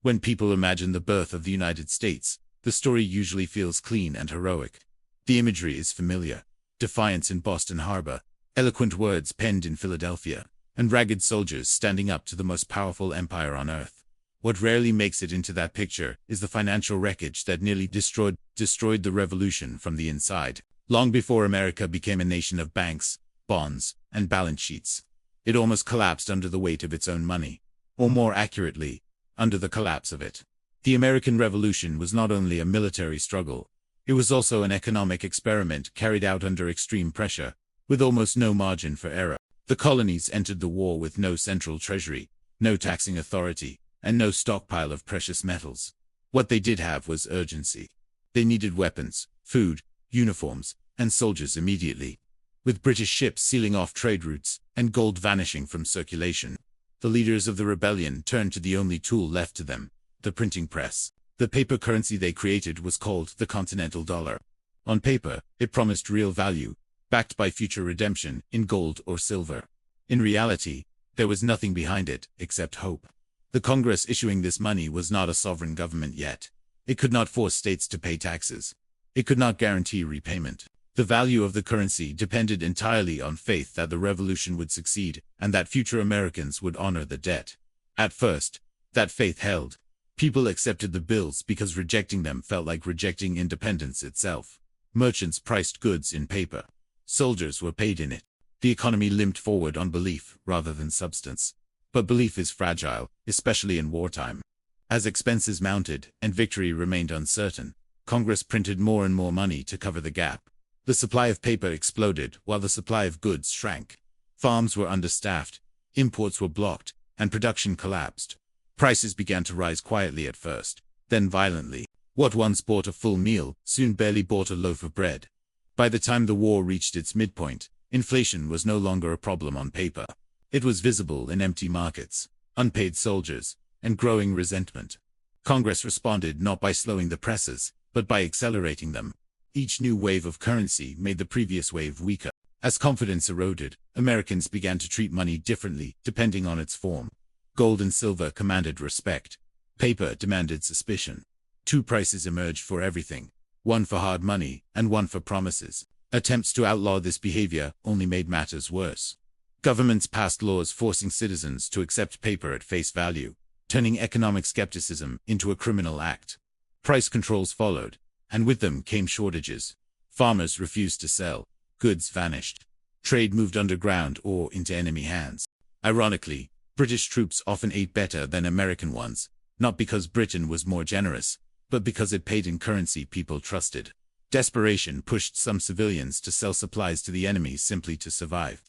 When people imagine the birth of the United States, the story usually feels clean and heroic. The imagery is familiar: defiance in Boston Harbor, eloquent words penned in Philadelphia, and ragged soldiers standing up to the most powerful empire on earth. What rarely makes it into that picture is the financial wreckage that nearly destroyed the revolution from the inside. Long before America became a nation of banks, bonds, and balance sheets, it almost collapsed under the weight of its own money, or more accurately, under the collapse of it. The American Revolution was not only a military struggle, it was also an economic experiment carried out under extreme pressure, with almost no margin for error. The colonies entered the war with no central treasury, no taxing authority, and no stockpile of precious metals. What they did have was urgency. They needed weapons, food, uniforms, and soldiers immediately. With British ships sealing off trade routes and gold vanishing from circulation, the leaders of the rebellion turned to the only tool left to them: the printing press. The paper currency they created was called the Continental dollar. On paper, it promised real value, backed by future redemption in gold or silver. In reality, there was nothing behind it except hope. The Congress issuing this money was not a sovereign government yet. It could not force states to pay taxes. It could not guarantee repayment. The value of the currency depended entirely on faith that the revolution would succeed and that future Americans would honor the debt. At first, that faith held. People accepted the bills because rejecting them felt like rejecting independence itself. Merchants priced goods in paper. Soldiers were paid in it. The economy limped forward on belief rather than substance. But belief is fragile, especially in wartime. As expenses mounted and victory remained uncertain, Congress printed more and more money to cover the gap. The supply of paper exploded while the supply of goods shrank. Farms were understaffed, imports were blocked, and production collapsed. Prices began to rise quietly at first, then violently. What once bought a full meal soon barely bought a loaf of bread. By the time the war reached its midpoint, inflation was no longer a problem on paper. It was visible in empty markets, unpaid soldiers, and growing resentment. Congress responded not by slowing the presses, but by accelerating them. Each new wave of currency made the previous wave weaker. As confidence eroded, Americans began to treat money differently depending on its form. Gold and silver commanded respect. Paper demanded suspicion. Two prices emerged for everything: one for hard money and one for promises. Attempts to outlaw this behavior only made matters worse. Governments passed laws forcing citizens to accept paper at face value, turning economic skepticism into a criminal act. Price controls followed, and with them came shortages. Farmers refused to sell. Goods vanished. Trade moved underground or into enemy hands. Ironically, British troops often ate better than American ones, not because Britain was more generous, but because it paid in currency people trusted. Desperation pushed some civilians to sell supplies to the enemy simply to survive.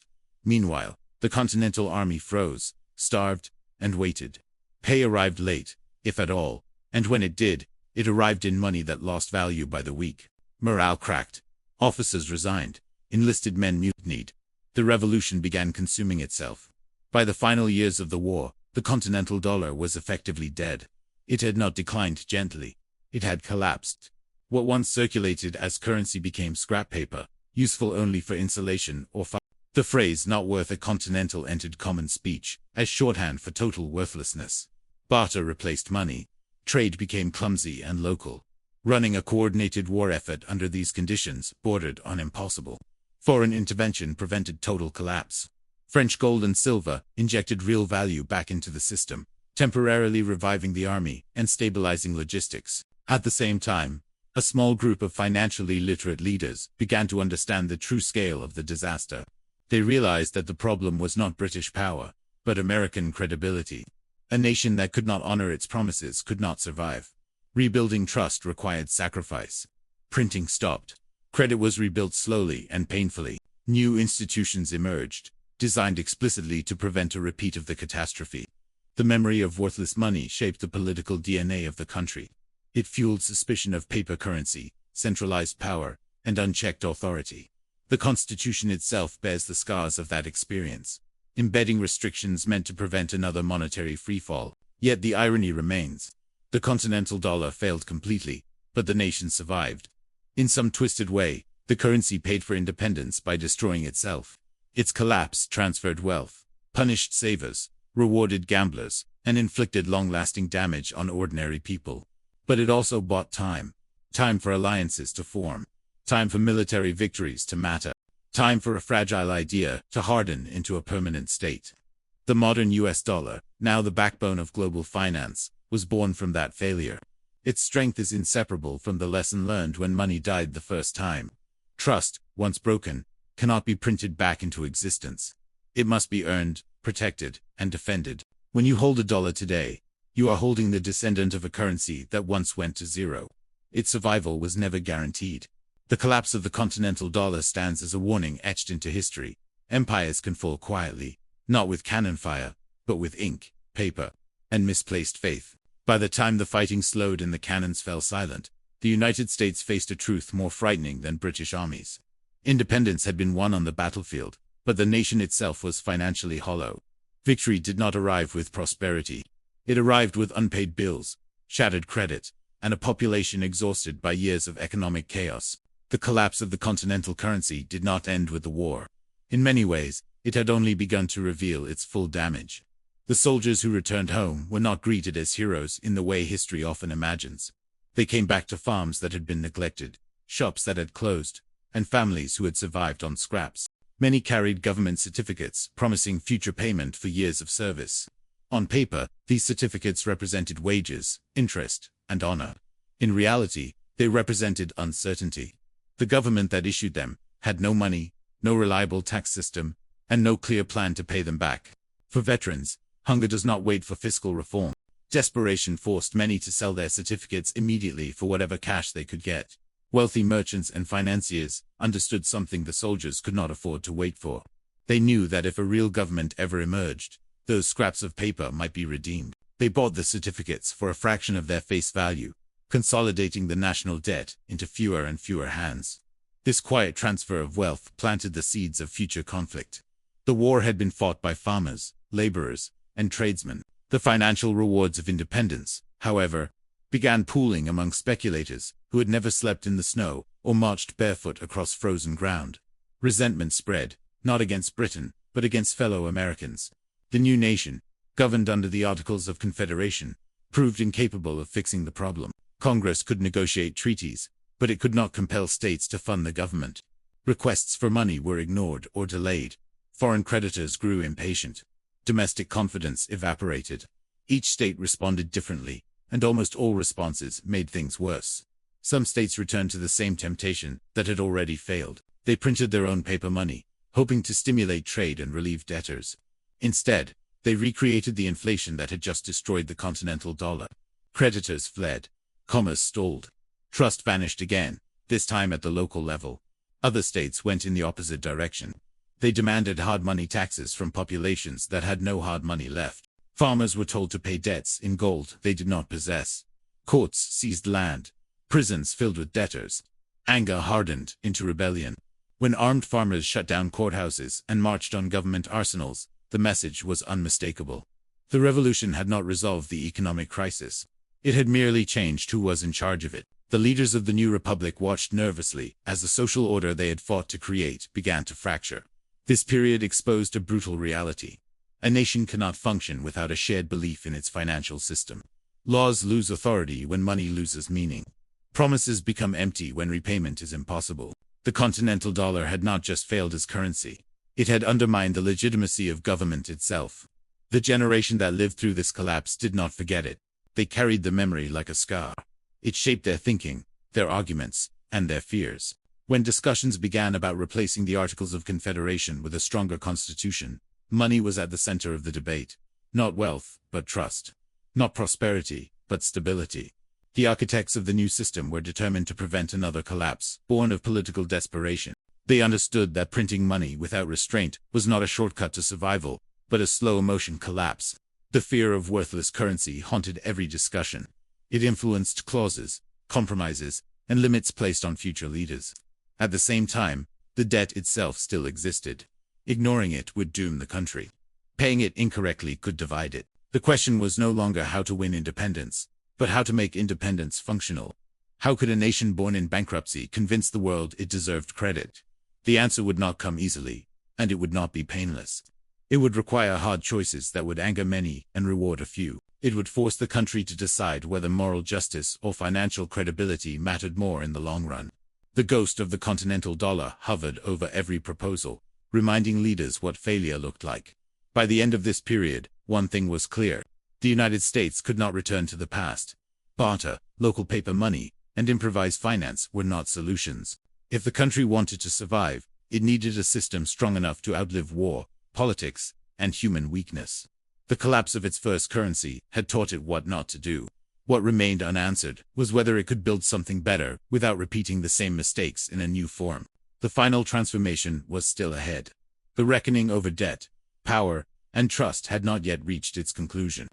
Meanwhile, the Continental Army froze, starved, and waited. Pay arrived late, if at all, and when it did, it arrived in money that lost value by the week. Morale cracked. Officers resigned. Enlisted men mutinied. The revolution began consuming itself. By the final years of the war, the Continental dollar was effectively dead. It had not declined gently. It had collapsed. What once circulated as currency became scrap paper, useful only for insulation or fire. The phrase "not worth a continental" entered common speech as shorthand for total worthlessness. Barter replaced money. Trade became clumsy and local. Running a coordinated war effort under these conditions bordered on impossible. Foreign intervention prevented total collapse. French gold and silver injected real value back into the system, temporarily reviving the army and stabilizing logistics. At the same time, a small group of financially literate leaders began to understand the true scale of the disaster. They realized that the problem was not British power, but American credibility. A nation that could not honor its promises could not survive. Rebuilding trust required sacrifice. Printing stopped. Credit was rebuilt slowly and painfully. New institutions emerged, designed explicitly to prevent a repeat of the catastrophe. The memory of worthless money shaped the political DNA of the country. It fueled suspicion of paper currency, centralized power, and unchecked authority. The Constitution itself bears the scars of that experience, embedding restrictions meant to prevent another monetary freefall. Yet the irony remains. The Continental dollar failed completely, but the nation survived. In some twisted way, the currency paid for independence by destroying itself. Its collapse transferred wealth, punished savers, rewarded gamblers, and inflicted long-lasting damage on ordinary people. But it also bought time. Time for alliances to form. Time for military victories to matter. Time for a fragile idea to harden into a permanent state. The modern US dollar, now the backbone of global finance, was born from that failure. Its strength is inseparable from the lesson learned when money died the first time. Trust, once broken, cannot be printed back into existence. It must be earned, protected, and defended. When you hold a dollar today, you are holding the descendant of a currency that once went to zero. Its survival was never guaranteed. The collapse of the Continental dollar stands as a warning etched into history. Empires can fall quietly, not with cannon fire, but with ink, paper, and misplaced faith. By the time the fighting slowed and the cannons fell silent, the United States faced a truth more frightening than British armies. Independence had been won on the battlefield, but the nation itself was financially hollow. Victory did not arrive with prosperity. It arrived with unpaid bills, shattered credit, and a population exhausted by years of economic chaos. The collapse of the continental currency did not end with the war. In many ways, it had only begun to reveal its full damage. The soldiers who returned home were not greeted as heroes in the way history often imagines. They came back to farms that had been neglected, shops that had closed, and families who had survived on scraps. Many carried government certificates promising future payment for years of service. On paper, these certificates represented wages, interest, and honor. In reality, they represented uncertainty. The government that issued them had no money, no reliable tax system, and no clear plan to pay them back. For veterans, hunger does not wait for fiscal reform. Desperation forced many to sell their certificates immediately for whatever cash they could get. Wealthy merchants and financiers understood something the soldiers could not afford to wait for. They knew that if a real government ever emerged, those scraps of paper might be redeemed. They bought the certificates for a fraction of their face value, consolidating the national debt into fewer and fewer hands. This quiet transfer of wealth planted the seeds of future conflict. The war had been fought by farmers, laborers, and tradesmen. The financial rewards of independence, however, began pooling among speculators who had never slept in the snow or marched barefoot across frozen ground. Resentment spread, not against Britain, but against fellow Americans. The new nation, governed under the Articles of Confederation, proved incapable of fixing the problem. Congress could negotiate treaties, but it could not compel states to fund the government. Requests for money were ignored or delayed. Foreign creditors grew impatient. Domestic confidence evaporated. Each state responded differently, and almost all responses made things worse. Some states returned to the same temptation that had already failed. They printed their own paper money, hoping to stimulate trade and relieve debtors. Instead, they recreated the inflation that had just destroyed the continental dollar. Creditors fled. Commerce stalled. Trust vanished again, this time at the local level. Other states went in the opposite direction. They demanded hard money taxes from populations that had no hard money left. Farmers were told to pay debts in gold they did not possess. Courts seized land. Prisons filled with debtors. Anger hardened into rebellion. When armed farmers shut down courthouses and marched on government arsenals, the message was unmistakable. The revolution had not resolved the economic crisis. It had merely changed who was in charge of it. The leaders of the new republic watched nervously as the social order they had fought to create began to fracture. This period exposed a brutal reality. A nation cannot function without a shared belief in its financial system. Laws lose authority when money loses meaning. Promises become empty when repayment is impossible. The continental dollar had not just failed as currency. It had undermined the legitimacy of government itself. The generation that lived through this collapse did not forget it. They carried the memory like a scar. It shaped their thinking, their arguments, and their fears. When discussions began about replacing the Articles of Confederation with a stronger constitution, money was at the center of the debate. Not wealth, but trust. Not prosperity, but stability. The architects of the new system were determined to prevent another collapse, born of political desperation. They understood that printing money without restraint was not a shortcut to survival, but a slow-motion collapse. The fear of worthless currency haunted every discussion. It influenced clauses, compromises, and limits placed on future leaders. At the same time, the debt itself still existed. Ignoring it would doom the country. Paying it incorrectly could divide it. The question was no longer how to win independence, but how to make independence functional. How could a nation born in bankruptcy convince the world it deserved credit? The answer would not come easily, and it would not be painless. It would require hard choices that would anger many and reward a few. It would force the country to decide whether moral justice or financial credibility mattered more in the long run. The ghost of the Continental dollar hovered over every proposal, reminding leaders what failure looked like. By the end of this period, one thing was clear. The United States could not return to the past. Barter, local paper money, and improvised finance were not solutions. If the country wanted to survive, it needed a system strong enough to outlive war, politics, and human weakness. The collapse of its first currency had taught it what not to do. What remained unanswered was whether it could build something better without repeating the same mistakes in a new form. The final transformation was still ahead. The reckoning over debt, power, and trust had not yet reached its conclusion.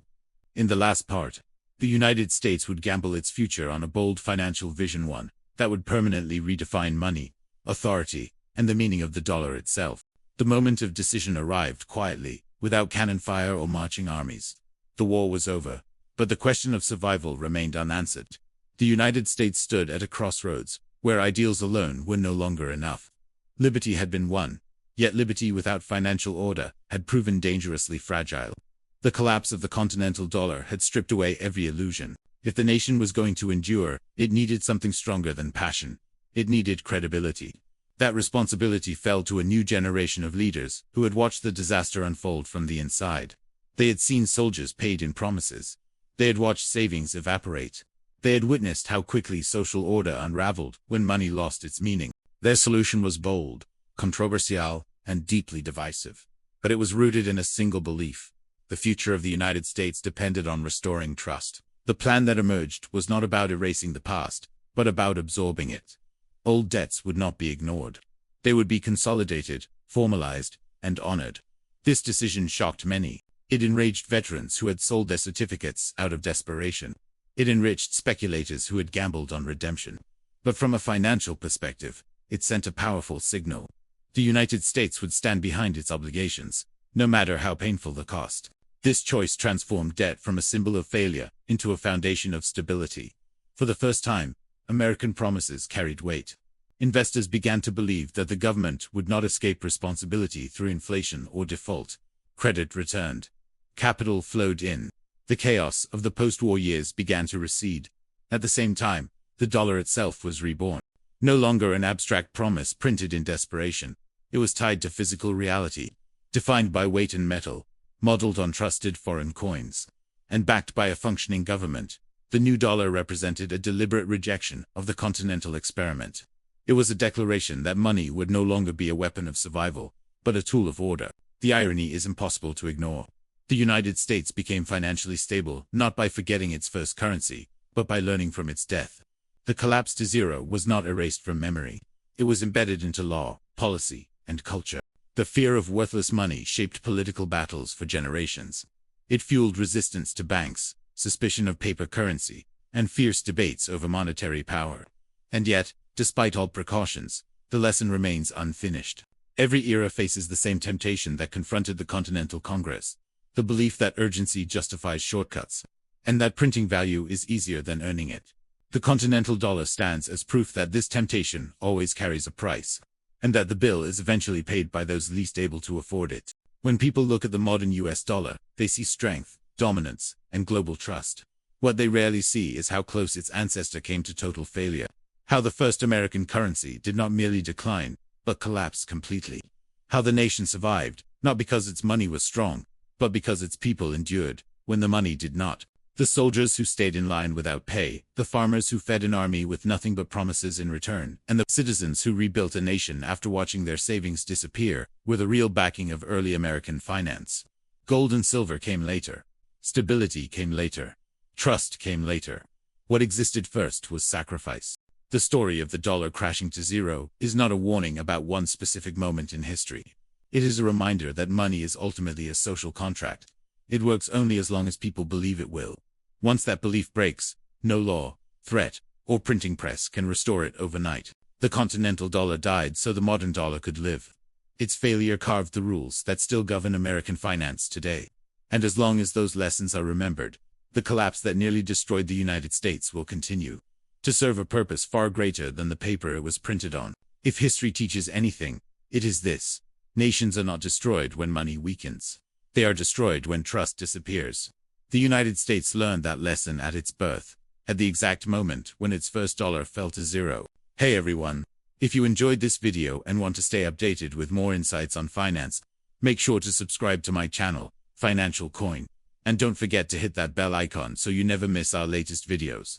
In the last part, the United States would gamble its future on a bold financial vision, one that would permanently redefine money, authority, and the meaning of the dollar itself. The moment of decision arrived quietly, without cannon fire or marching armies. The war was over, but the question of survival remained unanswered. The United States stood at a crossroads, where ideals alone were no longer enough. Liberty had been won, yet liberty without financial order had proven dangerously fragile. The collapse of the Continental dollar had stripped away every illusion. If the nation was going to endure, it needed something stronger than passion. It needed credibility. That responsibility fell to a new generation of leaders who had watched the disaster unfold from the inside. They had seen soldiers paid in promises. They had watched savings evaporate. They had witnessed how quickly social order unraveled when money lost its meaning. Their solution was bold, controversial, and deeply divisive. But it was rooted in a single belief. The future of the United States depended on restoring trust. The plan that emerged was not about erasing the past, but about absorbing it. Old debts would not be ignored. They would be consolidated, formalized, and honored. This decision shocked many. It enraged veterans who had sold their certificates out of desperation. It enriched speculators who had gambled on redemption. But from a financial perspective, it sent a powerful signal. The United States would stand behind its obligations, no matter how painful the cost. This choice transformed debt from a symbol of failure into a foundation of stability. For the first time, American promises carried weight. Investors began to believe that the government would not escape responsibility through inflation or default. Credit returned. Capital flowed in. The chaos of the post-war years began to recede. At the same time, the dollar itself was reborn. No longer an abstract promise printed in desperation. It was tied to physical reality, defined by weight and metal, modeled on trusted foreign coins, and backed by a functioning government. The new dollar represented a deliberate rejection of the Continental experiment. It was a declaration that money would no longer be a weapon of survival, but a tool of order. The irony is impossible to ignore. The United States became financially stable not by forgetting its first currency, but by learning from its death. The collapse to zero was not erased from memory. It was embedded into law, policy, and culture. The fear of worthless money shaped political battles for generations. It fueled resistance to banks, suspicion of paper currency, and fierce debates over monetary power. And yet, despite all precautions, the lesson remains unfinished. Every era faces the same temptation that confronted the Continental Congress: the belief that urgency justifies shortcuts, and that printing value is easier than earning it. The Continental dollar stands as proof that this temptation always carries a price, and that the bill is eventually paid by those least able to afford it. When people look at the modern US dollar, they see strength, dominance, and global trust. What they rarely see is how close its ancestor came to total failure. How the first American currency did not merely decline, but collapsed completely. How the nation survived, not because its money was strong, but because its people endured when the money did not. The soldiers who stayed in line without pay, the farmers who fed an army with nothing but promises in return, and the citizens who rebuilt a nation after watching their savings disappear, were the real backing of early American finance. Gold and silver came later. Stability came later. Trust came later. What existed first was sacrifice. The story of the dollar crashing to zero is not a warning about one specific moment in history. It is a reminder that money is ultimately a social contract. It works only as long as people believe it will. Once that belief breaks, no law, threat, or printing press can restore it overnight. The Continental dollar died so the modern dollar could live. Its failure carved the rules that still govern American finance today. And as long as those lessons are remembered, the collapse that nearly destroyed the United States will continue to serve a purpose far greater than the paper it was printed on. If history teaches anything, it is this: Nations are not destroyed when money weakens. They are destroyed when trust disappears. The United States learned that lesson at its birth, at the exact moment when its first dollar fell to zero. Hey everyone! If you enjoyed this video and want to stay updated with more insights on finance, make sure to subscribe to my channel, Financial Coin. And don't forget to hit that bell icon so you never miss our latest videos.